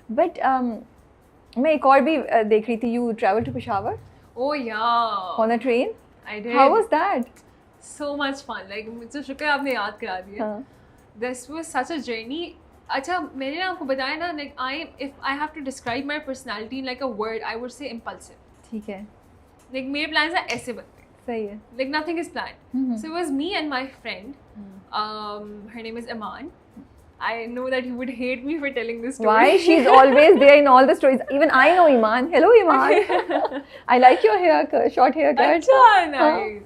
But मैं एक और भी देख रही थी, you travel to Peshawar Oh yeah, on a train, I did. How was that? So much fun. Like मुझे शुक्र है आपने याद करा दिया. हाँ This was such a journey. अच्छा मैंने ना आपको बताया ना, like if I have to describe my personality in like a word, I would say impulsive. ठीक है, Like मेरे plans हैं ऐसे बनते हैं. सही है. Like nothing is planned. Mhm. So it was me and my friend. Her name is Iman. I know that you would hate me for telling this story. Why? She's always there in all the stories. Even I know Iman. Hello Iman. I like your haircut, short haircut. अच्छा, हाँ. nice.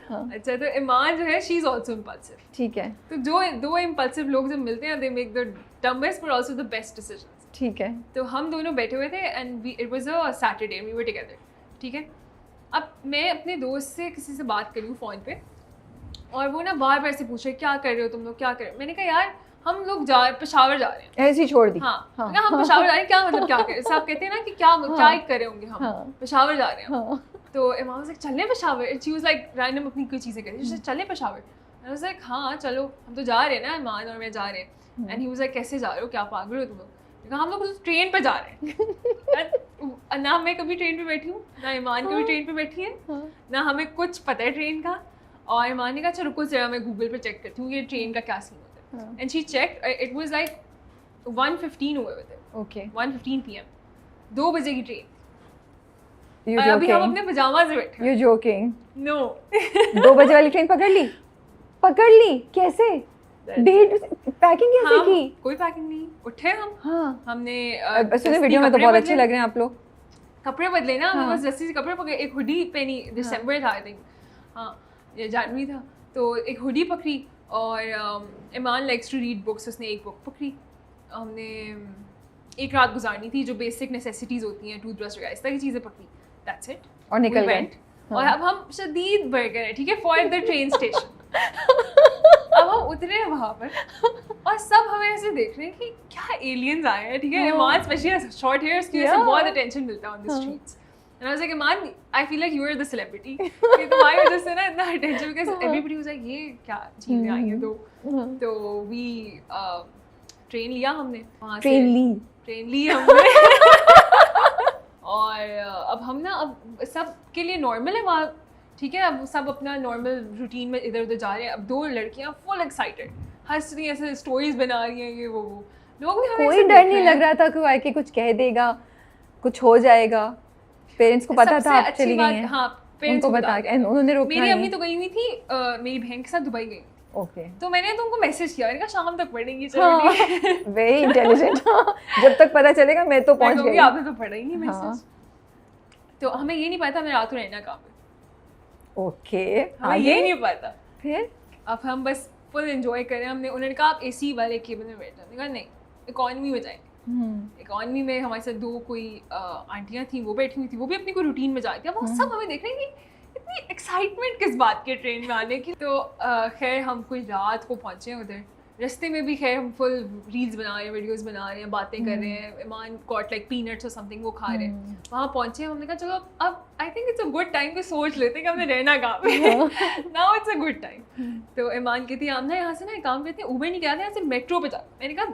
हाँ. अच्छा तो ईमान जो है, she is also impulsive. ठीक है, तो जो दो impulsive लोग जब मिलते हैं, they make the dumbest but also the best decisions. ठीक है. तो हम दोनों बैठे हुए थे and it was a Saturday and we were together. ठीक है. अब मैं अपने दोस्त से किसी से बात कर रही हूँ फ़ोन पे और वो ना बार बार से पूछ रहे क्या कर रहे हो तुम लोग, क्या कर रहे हो. मैंने कहा यार हम लोग पेशावर जा रहे हैं. ऐसे ही छोड़ दी. हाँ, हाँ. मैंने कहा हम पेशावर जा रहे हैं, क्या मतलब क्या कर रहे हैं. सब कहते हैं ना कि क्या क्या कर रहे होंगे हम. हाँ. पेशावर जा रहे हैं. हाँ. तो इमाम से चले Peshawar. She was like random अपनी कोई चीज़ें कर रही थी. चले पेशावर. आई वाज लाइक हाँ चलो हम तो जा रहे हैं ना, इमान और मैं जा रहे हैं. एंड ही वाज लाइक कैसे जा रहे हो, क्या पागल हो तुम लोग. मैंने कहा हम लोग ट्रेन पे जा रहे हैं. ना मैं कभी ट्रेन पे बैठी हूँ, ना ईमान कभी ट्रेन पे बैठी है, ना हमें कुछ पता है ट्रेन का. और ईमान ने कहा अच्छा रुको जरा मैं गूगल पे चेक करती हूँ ये ट्रेन का क्या सीन होता है. And she check, it was like 1:15 हुए हुए थे. Okay. 1:15 PM, 2 बजे की ट्रेन. You अभी हम joking? अपने पजामा से बैठे. You joking? नो. 2 बजे वाली ट्रेन पकड़ ली? पकड़ ली कैसे? डेट पैकिंग कैसे हाँ, की? कोई पैकिंग नहीं. उठे हम. हाँ. हमने सुने वीडियो में तो बहुत अच्छे लग रहे हैं आप लोग. कपड़े बदले ना. हाँ. हमने बस जैसे कपड़े पकड़े, एक हुडी पहनी. दिसंबर था आई थिंक. हाँ ये जनवरी था. तो एक हुडी पकड़ी और ईमान लाइक्स टू रीड बुक्स, उसने एक बुक पकड़ी. हमने एक रात गुजारनी थी. जो बेसिक नेसेसिटीज़ होती हैं, टूथब्रश वगैरह इस तरह की चीज़ें पकड़ी. That's it. और निकल गए. और अब हम शदीद बर्गर है, ठीक है, फॉर द ट्रेन स्टेशन. अब हम उतरे वहाँ पर और सब हमें ऐसे देख रहे हैं कि क्या एलियंस आए हैं. ठीक है, ईमान स्पेशली शॉर्ट हेयर्स की वजह से बहुत अटेंशन मिलता है on the streets. And I was like Iman I feel like you are the celebrity. कि तुम्हारी वजह से ना इतना attention, because everybody was like ये क्या चीज़ें आई हैं. तो वी ट्रेन लिया हमने वहाँ से. ट्रेन ली हमने. और अब हम ना अब सब के लिए नॉर्मल है वहाँ. ठीक है, अब सब अपना नॉर्मल रूटीन में इधर उधर जा रहे हैं. अब 2 लड़कियाँ फुल एक्साइटेड हंस रही हैं, ऐसे स्टोरीज बना रही हैं, ये वो लोग भी हमें कोई ऐसे डर देख नहीं रहे लग हैं. रहा था कि वो आके कुछ कह देगा, कुछ हो जाएगा. पेरेंट्स को पता सबसे था आप अच्छी चली बात, गई हैं. हाँ पेरेंट्स उनको को बता बता के उन्होंने रोका मेरी अम्मी नहीं. तो गई हुई थी मेरी बहन के साथ दुबई गई. ओके. तो मैंने तो उनको मैसेज किया, मैंने कहा शाम तक पढ़ेंगी. हाँ. चलो वेरी इंटेलिजेंट. जब तक पता चलेगा मैं तो पहुंच गई. आपने तो पढ़ा ही नहीं हाँ. मैसेज. तो हमें ये नहीं पता हमें रात को रहना कहाँ पे. ओके. हमें ये नहीं पता. फिर अब हम बस फुल एंजॉय करें. हमने उन्होंने कहा आप एसी वाले केबिन में बैठना. हमने कहा नहीं, इकॉनमी में जाएंगे. इकॉनमी में हमारे साथ 2 कोई आंटियाँ थी, वो बैठी हुई थी, वो भी अपनी कोई रूटीन में जाती थी. अब वो सब हमें देख रहे हैं कि इतनी एक्साइटमेंट किस बात की ट्रेन में आने की. तो खैर हम कोई रात को पहुँचे उधर. रास्ते में भी खैर हम फुल रील्स बना रहे हैं, वीडियोस बना रहे हैं, बातें कर रहे हैं. ईमान गॉट लाइक पीनट्स और समथिंग, वो खा रहे हैं. वहाँ पहुँचे, हमने कहा चलो अब I think it's a good time कि सोच लेते हैं कि हमने रहना कहाँ पे. Now it's a good time. तो ईमान कहती है हम ना यहाँ से ना एक काम करते हैं, ऊबर नहीं कराते, यहाँ से मेट्रो पे जाते. मैंने कहा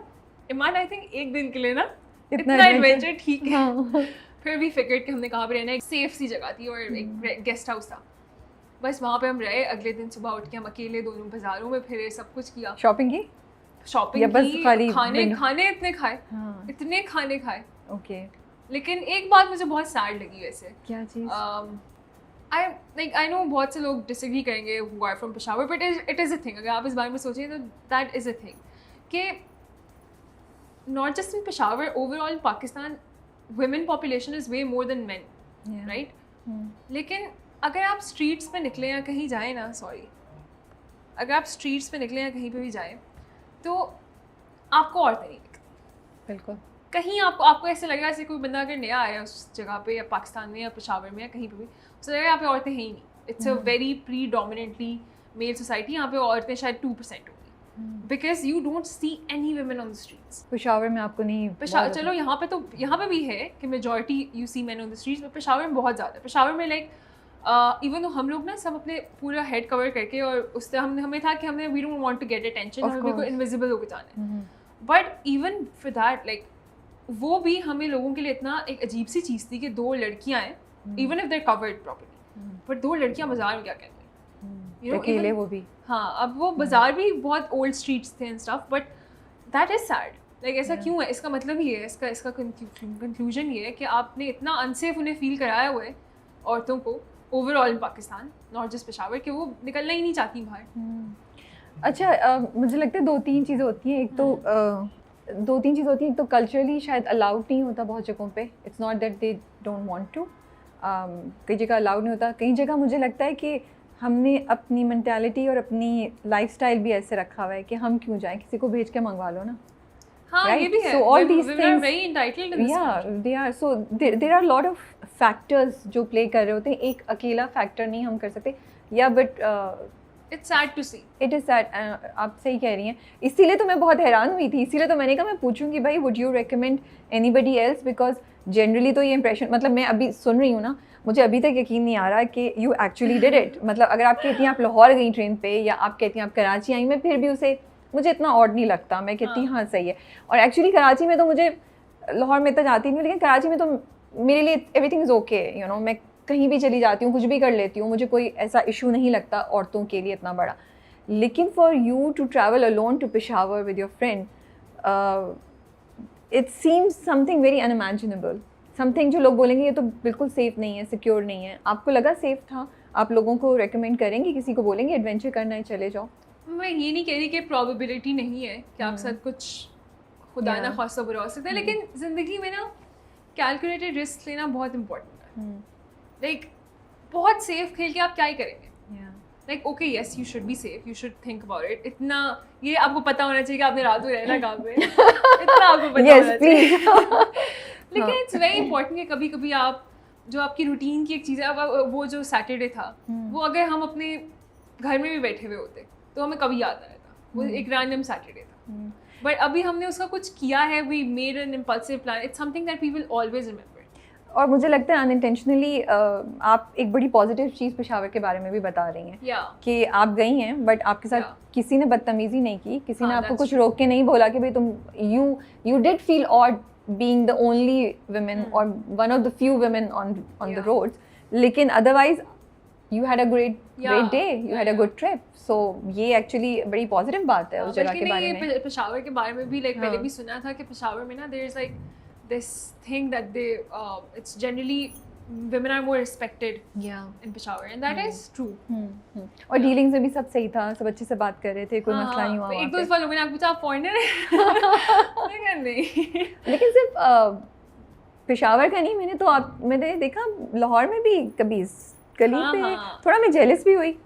ईमान आई थिंक एक दिन के लिए ना इतना एडवेंचर ठीक है. फिर भी फिक्र कि हमने कहाँ पे रहना है. एक सेफ सी जगह थी और एक गेस्ट हाउस था. बस वहाँ पे हम रहे. अगले दिन सुबह उठ के हम अकेले दोनों बाजारों में फिरे, सब कुछ किया. शॉपिंग की. की, खाने इतने खाए. हाँ. इतने खाने खाए. ओके. लेकिन एक बात मुझे बहुत सैड लगी वैसे. क्या चीज़? आई नो बहुत से लोग डिसएग्री करेंगे who are from Peshawar, but it is a thing. अगर आप इस बारे में सोचें तो that is a thing कि not just in Peshawar, overall in Pakistan, women population is way more than men, right? लेकिन अगर आप स्ट्रीट्स पे निकले या कहीं जाए ना, अगर आप स्ट्रीट्स पे निकले या कहीं पे भी जाए तो आपको औरतें नहीं दिखती. बिल्कुल. कहीं आपको ऐसे लगेगा जैसे कोई बंदा अगर नया आया उस जगह पे, या पाकिस्तान में या पेशावर में या कहीं पे भी, उसे लगेगा यहाँ पे औरतें हैं ही नहीं. It's a very predominantly male society. यहाँ पे औरतें शायद 2% होंगी, because you don't see any women on the streets. Peshawar में आपको नहीं. चलो यहाँ पे भी है कि majority you see man on the streets, but Peshawar में बहुत ज़्यादा है. पेशावर में लाइक इवन तो हम लोग ना सब अपने पूरा हेड कवर करके, और उससे हमें था कि हमने we don't want to get attention, हमें बिल्कुल इनविजिबल होकर जाना है. But even for that like वो भी हमें लोगों के लिए इतना एक अजीब सी चीज़ थी कि दो लड़कियां हैं, even if there covered properly, but दो लड़कियां बाजार में क्या कहते हैं, अकेले वो भी। हाँ, अब वो बाजार भी बहुत ओल्ड स्ट्रीट्स थे and stuff, but that is sad. Like ऐसा क्यों है? इसका मतलब ये है, इसका कंक्लूजन ये है कि आपने इतना अनसेफ उन्हें फील कराया हुआ है औरतों को overall in Pakistan, not just Peshawar, कि वो निकलना ही नहीं चाहती बाहर। अच्छा, मुझे लगता है 2-3 चीज़ें होती हैं। एक तो 2-3 चीज़ें होती हैं। एक तो कल्चरली शायद अलाउड नहीं होता बहुत जगहों पे, it's not that they don't want to, कई जगह अलाउड नहीं होता। कई जगह मुझे लगता है कि हमने अपनी मेंटालिटी और अपनी लाइफस्टाइल भी ऐसे रखा हुआ है कि हम क्यों जाएं, किसी को भेज के मंगवा लो ना। हाँ, right? ये भी है। So all these Women are things, very entitled in this country. they are. So there are a lot of factors जो play कर रहे होते हैं। एक अकेला फैक्टर नहीं हम कर सकते। या but It's sad to see. It is that, आप सही कह रही हैं। इसीलिए तो मैं बहुत हैरान हुई थी, इसीलिए तो मैंने कहा मैं पूछूंगी भाई, would you recommend anybody else, because generally तो ये इंप्रेशन, मतलब मैं अभी सुन रही हूँ ना, मुझे अभी तक यकीन नहीं आ रहा कि यू एक्चुअली डिड इट। मतलब अगर आप कहती हैं आप लाहौर गई ट्रेन पे, या आप कहती हैं आप कराची आई, मैं फिर भी उसे, मुझे इतना ऑड नहीं लगता। मैं कहती हाँ सही है। और एक्चुअली कराची में तो मुझे, लाहौर में तो जाती नहीं, लेकिन कराची में तो मेरे लिए everything is okay, you know, मैं कहीं भी चली जाती हूँ, कुछ भी कर लेती हूँ, मुझे कोई ऐसा इशू नहीं लगता औरतों के लिए इतना बड़ा। लेकिन for you to travel alone to Peshawar with your friend, it seems something very unimaginable, something जो लोग बोलेंगे ये तो बिल्कुल सेफ़ नहीं है, सिक्योर नहीं है। आपको लगा सेफ़ था? आप लोगों को रेकमेंड करेंगे, किसी को बोलेंगे एडवेंचर करना है चले जाओ? मैं ये नहीं कह रही कि प्रोबेबिलिटी नहीं है कि आपके साथ कुछ खुदा ना खासा बुरा हो सकता है, लेकिन ज़िंदगी में ना कैलकुलेटेड रिस्क लेना बहुत इंपॉर्टेंट है। लाइक बहुत सेफ खेल के आप क्या ही करेंगे? Like okay yes, you should be safe, you should think about it. इतना ये आपको पता होना चाहिए कि आपने रात को रहना कहाँ पे, इतना आपको पता होना चाहिए। लेकिन इट्स वेरी इंपॉर्टेंट कि कभी कभी आप, जो आपकी रूटीन की एक चीज़ है, अब वो जो सैटरडे था, वो अगर हम अपने घर में भी बैठे हुए होते तो हमें कभी याद आ रहता, वो एक रैंडम सैटरडे था। बट अभी हमने उसका कुछ किया है, we made an impulsive plan, it's something that we will always remember. और मुझे लगता है अनइंटेंशनली आप एक बड़ी पॉजिटिव चीज़ पेशावर के बारे में भी बता रही हैं कि आप गई हैं, बट आपके साथ किसी ने बदतमीजी नहीं की, किसी ने आपको कुछ रोक के नहीं बोला कि भाई तुम, you did feel odd being the only women or one of the few women on the roads, लेकिन otherwise you had a great day, you had a good trip, so ये actually बड़ी positive बात है उस जगह के बारे में। पेशावर के बारे में भी like पहले भी सुना था कि पेशावर में ना there is like this thing that they it's generally women are more respected in Peshawar, and that is true. और डीलिंग्स में भी सब सही था, सब अच्छे से बात कर रहे थे, कोई मसला नहीं हुआ। एक दो बार लोगों ने पूछा आप फॉरेनर हैं? नहीं। लेकिन सिर्फ पेशावर का नहीं, मैंने देखा लाहौर में भी कभी गली पे थोड़ा मैं जेलस भी हुई